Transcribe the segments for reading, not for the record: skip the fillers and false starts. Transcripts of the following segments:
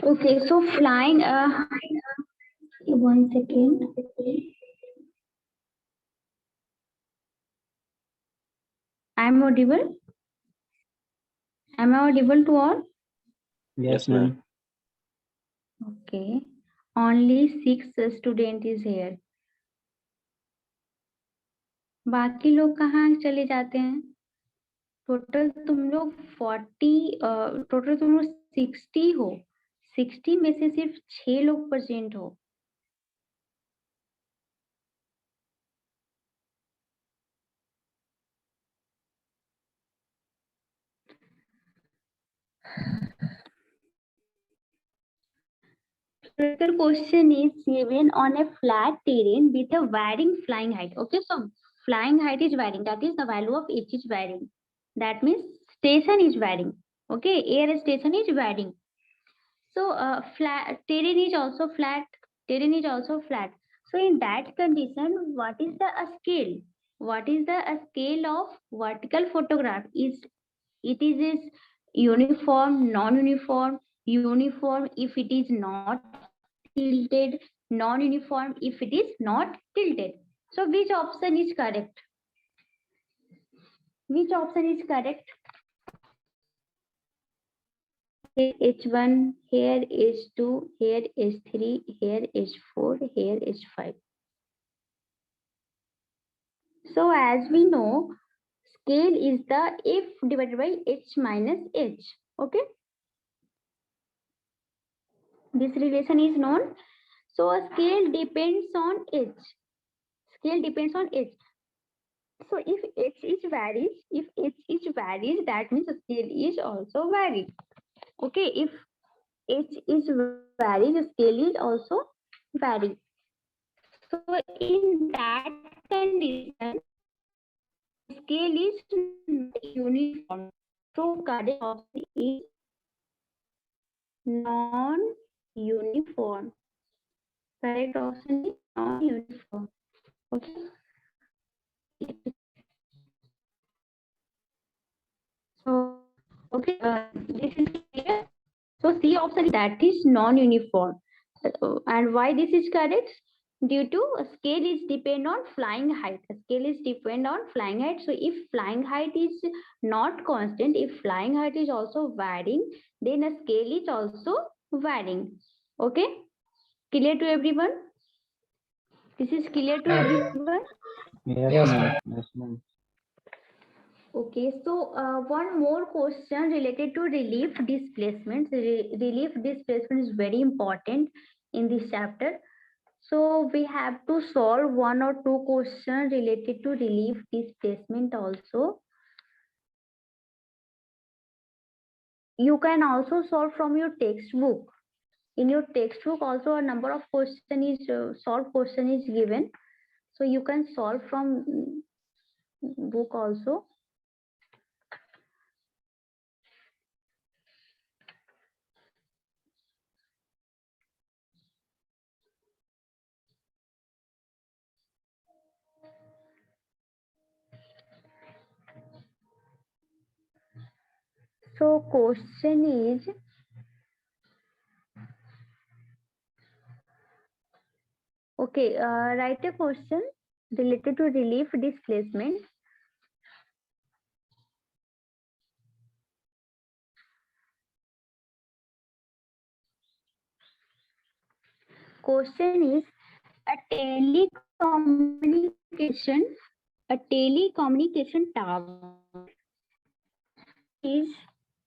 Okay, so flying. One second. I'm audible. Am I audible to all? Yes, ma'am. Okay. Only 6 student is here. बाकी लोग कहाँ चले जाते हैं? Total तुम लोग 40, टोटल तुम लोग 60 हो। 60 में से सिर्फ 6 लोग प्रेजेंट हो। The question is given on a flat terrain with a varying flying height. Okay, so flying height is varying. That is the value of h is varying. That means station is varying. Okay, air station is varying. So flat terrain is also flat. Terrain is also flat. So in that condition, what is the scale? What is the scale of vertical photograph? It is uniform, non-uniform, uniform if it is not tilted, non-uniform if it is not tilted. So which option is correct? Which option is correct? Here H1, here H2, here H3, here H4, here H5. So as we know, scale is the F divided by H minus H. Okay. This relation is known. So a scale depends on H. Scale depends on H. So if H is varies, that means the scale is also varied. Okay, if H is varied, the scale is also varied. So in that condition, scale is not uniform. So correct option is non-uniform. Correct option is non-uniform. Okay. So okay, this is clear. So C option that is non-uniform. And why this is correct? Due to a scale is depend on flying height. A scale is depend on flying height. So if flying height is not constant, if flying height is also varying, then a scale is also varying. Okay, clear to everyone? This is clear to everyone? Yes, ma'am. Yes, ma'am. Okay, so one more question related to relief displacement. Relief displacement is very important in this chapter. So we have to solve one or two questions related to relief displacement also. You can also solve from your textbook. In your textbook also a number of question is solved question is given. So you can solve from book also. So question is, okay, write a question related to relief displacement. Question is, a telecommunication tower is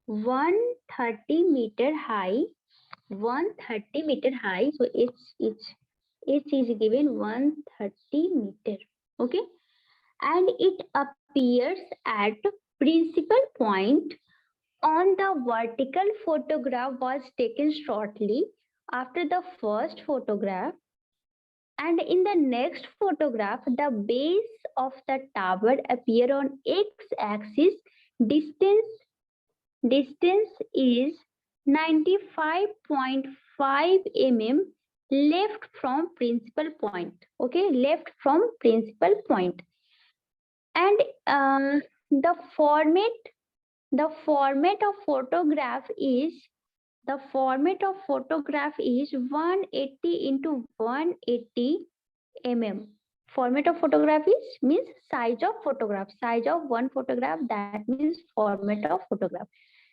130 meter high. 130 meter high. So H is given 130 meter. Okay, and it appears at principal point on the vertical photograph was taken shortly after the first photograph, and in the next photograph the base of the tower appear on x-axis. Distance is 95.5 mm left from principal point. Okay, left from principal point. And the format of photograph is The format of photograph is 180 into 180 mm. Format of photograph is means size of photograph. Size of one photograph, that means format of photograph.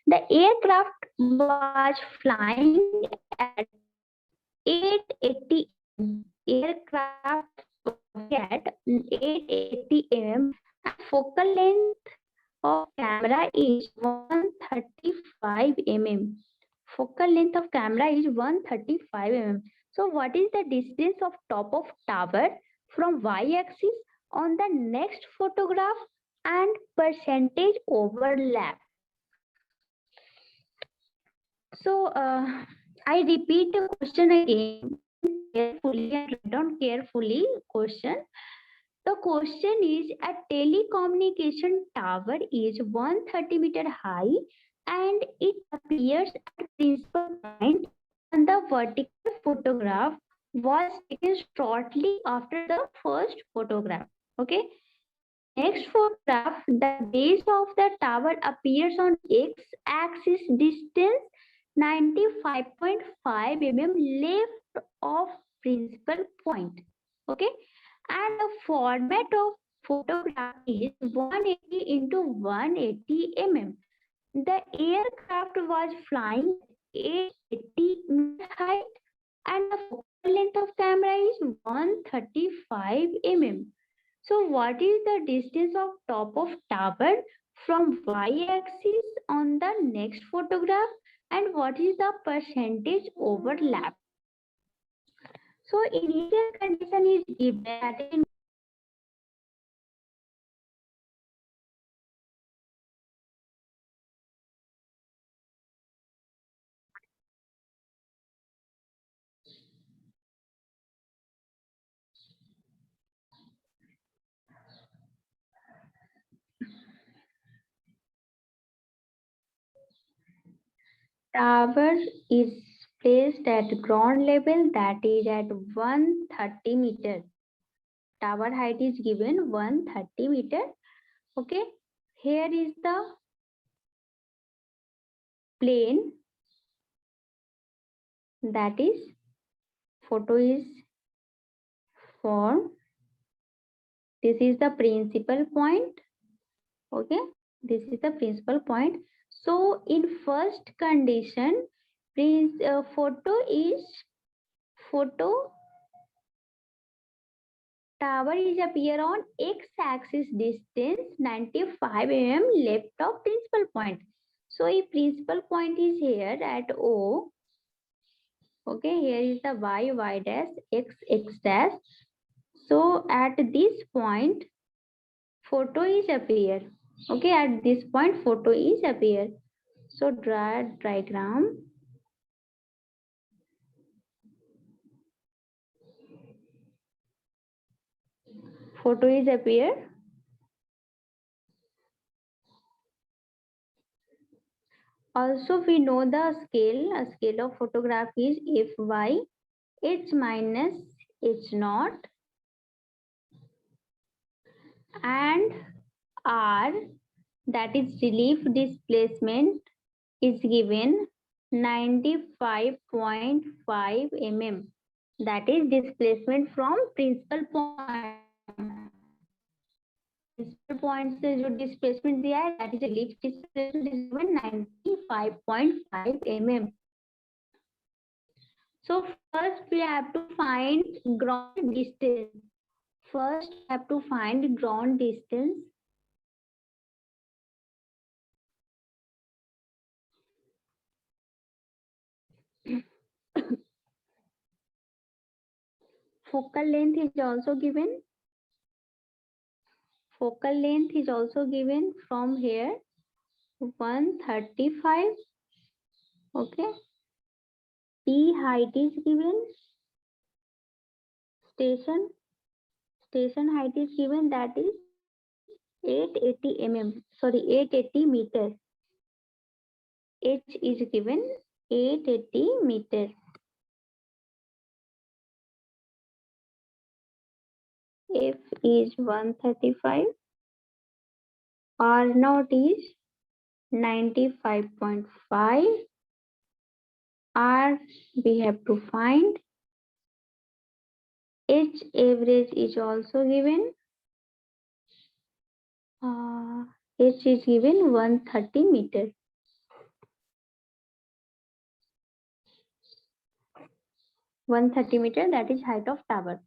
The aircraft was flying at 880 mm. Aircraft at 880 mm. And focal length of camera is 135 mm. Focal length of camera is 135 mm. So what is the distance of top of tower from y-axis on the next photograph and percentage overlap? So I repeat the question again carefully and write down carefully question. The question is, a telecommunication tower is 130 meter high and it appears at principal point on the vertical photograph was taken shortly after the first photograph. Okay. Next photograph, the base of the tower appears on x-axis distance 95.5 mm left of principal point. Okay. And the format of photograph is 180 into 180 mm. The aircraft was flying at 880 meter height and the focal length of camera is 135 mm. So what is the distance of top of tower from y-axis on the next photograph and what is the percentage overlap? So initial condition is given that in tower is placed at ground level, that is at 130 meter. Tower height is given 130 meter. Okay, here is the plane, that is photo is formed. This is the principal point. Okay, this is the principal point. So in first condition, photo tower is appear on x-axis distance 95 mm left of principal point. So if principal point is here at O, okay, here is the y dash, x dash. So at this point, photo is appear. Okay, at this point, photo is appear. So draw diagram. Photo is appear. Also, we know the scale. A scale of photograph is Fy, H minus H naught, and R, that is relief displacement, is given 95.5 mm. That is displacement from principal point. Principal point से जो displacement दिया है, that is relief displacement is given 95.5 mm. So first we have to find ground distance. First we have to find ground distance. Focal length is also given. Focal length is also given from here 135. Okay. P height is given. Station height is given, that is 880 mm. Sorry, 880 meters. H is given 880 meters. F is 135. R naught is 95.5. R we have to find. H average is also given. H is given 130 meter. 130 meter, that is height of tower.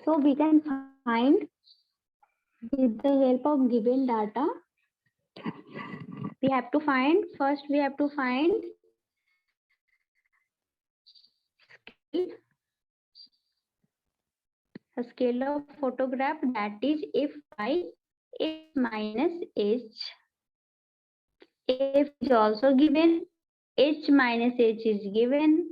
So we can find with the help of given data. We have to find, first we have to find scale, a scale of photograph, that is f by h minus h. F is also given, h minus h is given,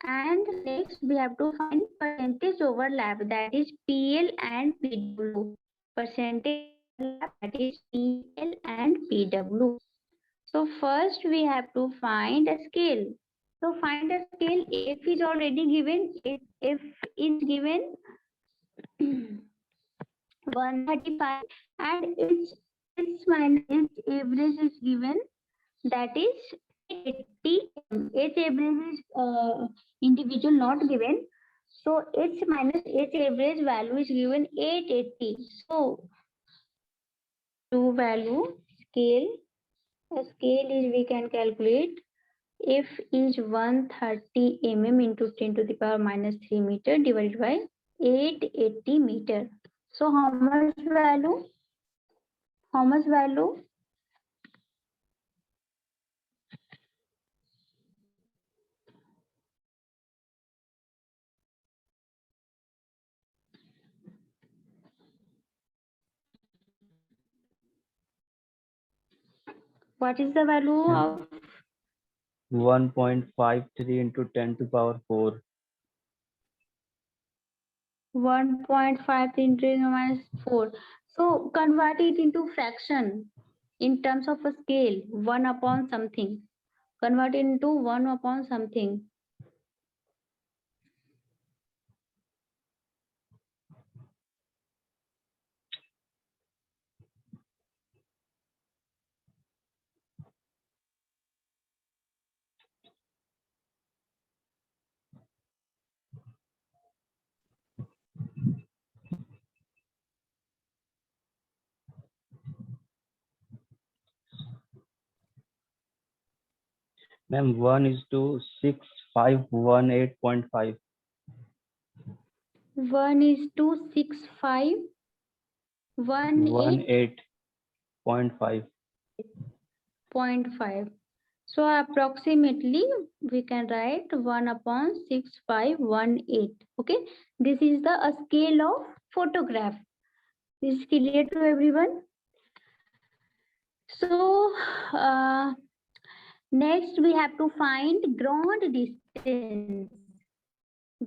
and next we have to find percentage overlap, that is PL and PW. Percentage overlap, that is PL and PW. So first we have to find a scale. So find a scale. F is already given. F is given 135, and its minus its average is given, that is 80. H average is individual not given. So H minus H average value is given 880. So to value scale, a scale is we can calculate. F is 130 mm into 10 to the power minus 3 meter divided by 880 meter. So how much value? How much value? What is the value of 1.53 into 10 to power 4. 1.5 into 10 minus 4? So convert it into fraction in terms of a scale, 1 upon something. Convert it into 1 upon something. Ma'am, 1 is to 6518.5. 1 is to 65, 18.5. 0.5. So approximately we can write 1 upon 6518. Okay, this is the scale of photograph. This is clear to everyone? So next we have to find ground distance.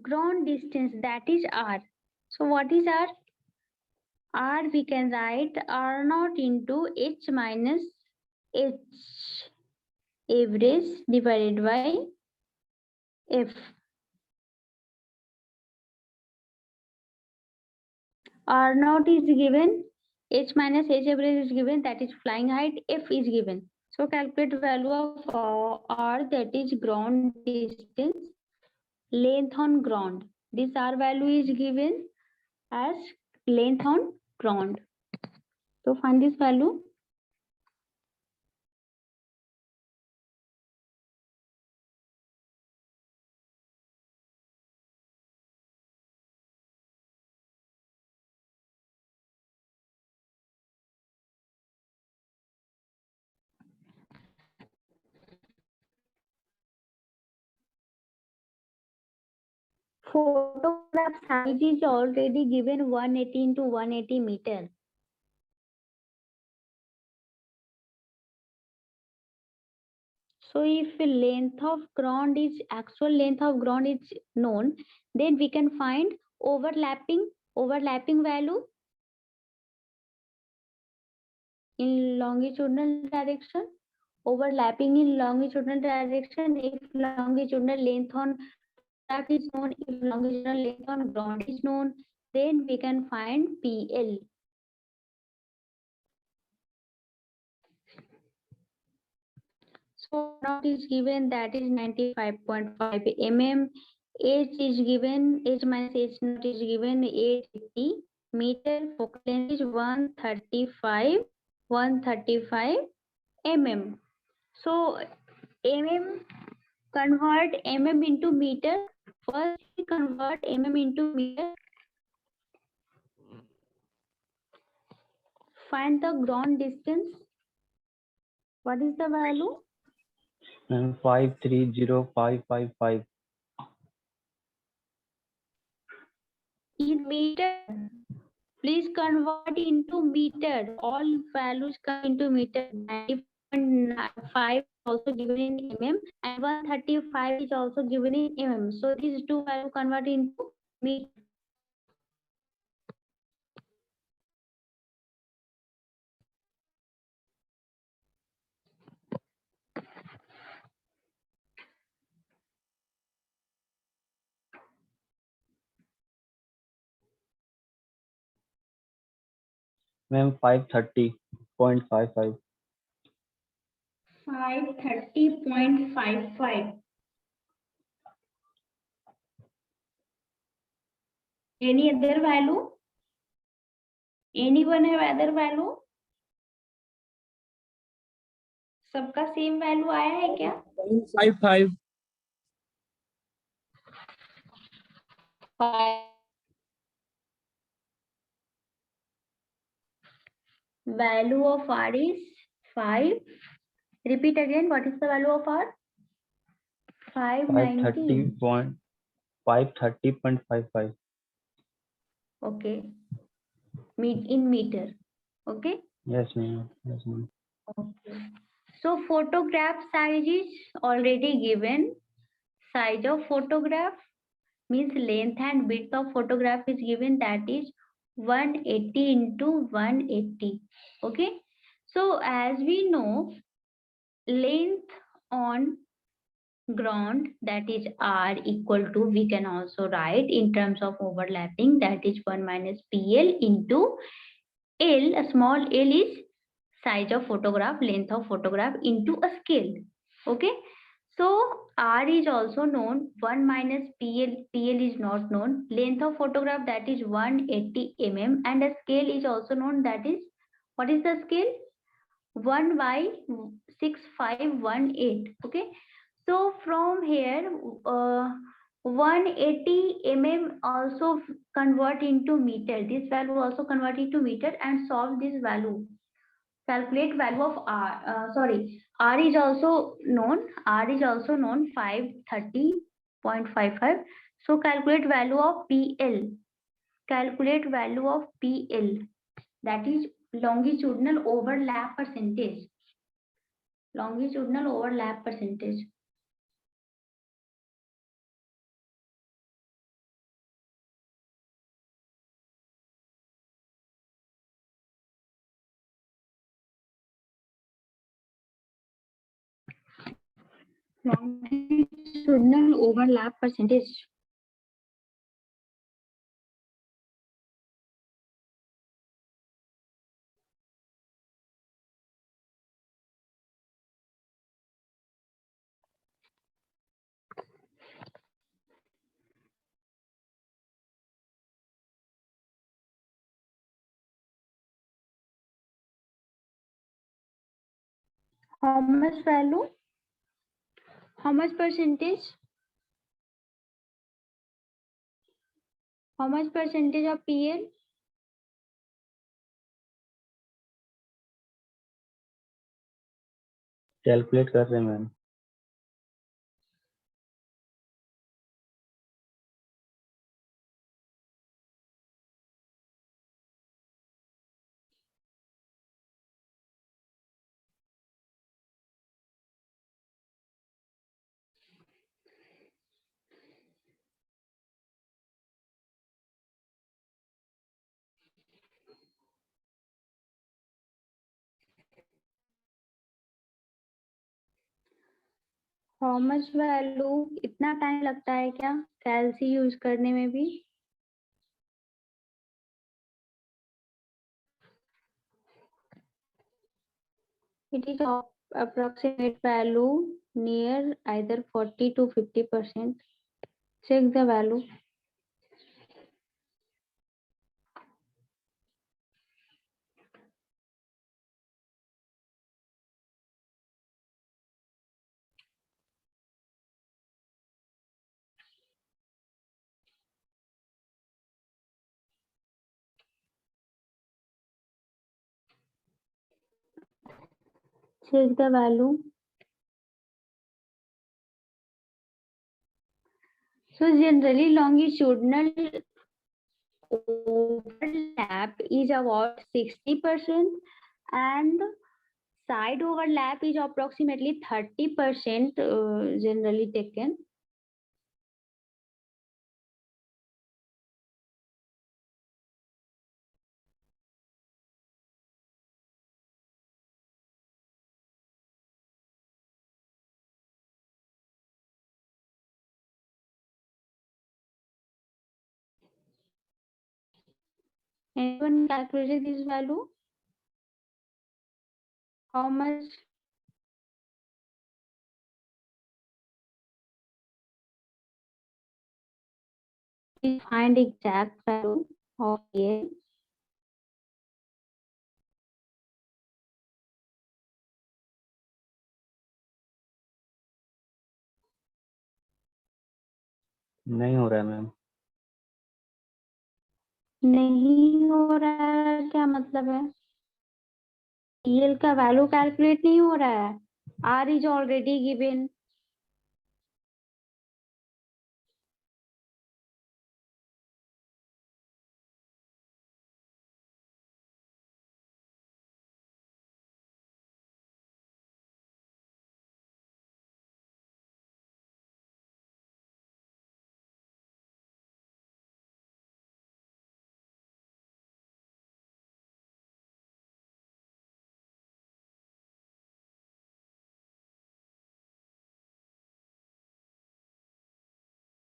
Ground distance, that is R. So what is R? R we can write R naught into H minus H average divided by F. R naught is given, H minus H average is given, that is flying height, F is given. So calculate value of R, that is ground distance, length on ground. This R value is given as length on ground. So find this value. Photograph size is already given 180 into 180 meter. So if length of ground is, actual length of ground is known, then we can find overlapping value. in longitudinal direction, overlapping in longitudinal direction. If longitudinal length on photograph is known, if longitudinal length on ground is known, then we can find PL. So not is given, that is 95.5 mm. H is given, H minus H naught is given 880 meter. Focal length is 135 mm. So mm, convert mm into meter. First we convert mm into meter. Find the ground distance. What is the value? 530555. In meter. Please convert into meter. All values come into meter. 90.5 also given in mm and 135 is also given in mm. So these two values convert into meter. Ma'am, 530.55. 530.55. Any other value? Anyone have other value? सबका same value आया है क्या? 55. Value of R is 5. Repeat again. What is the value of R? 590. 530.55. Okay. In meter. Okay. Yes, ma'am. Yes, ma'am. Okay. So photograph size is already given. Size of photograph means length and width of photograph is given, that is 180 into 180. Okay. So as we know, length on ground, that is R equal to, we can also write in terms of overlapping, that is 1 minus PL into L. A small L is size of photograph, length of photograph into a scale. Okay. So R is also known, 1 minus PL, PL is not known. Length of photograph, that is 180 mm, and a scale is also known, that is, what is the scale? 1 by 6518. Okay. So from here, 180 mm also convert into meter. This value also convert into meter and solve this value. Calculate value of R. R is also known. R is also known 530.55. So calculate value of PL. Calculate value of PL. That is longitudinal overlap percentage. Longitudinal overlap percentage. Longitudinal overlap percentage. How much value? How much percentage? How much percentage of PL? Calculate कर रहे हैं ma'am. How much value, इतना time लगता है क्या कैलसी use करने में भी? It is of approximate value near either 40 to 50%. Check the value. Check the value. So generally longitudinal overlap is about 60% and side overlap is approximately 30% generally taken. Anyone calculated this value? How much? Please find exact value of A. नहीं हो रहा है ma'am. नहीं हो रहा है क्या मतलब है? EL का वैल्यू कैलकुलेट नहीं हो रहा है। R is already given.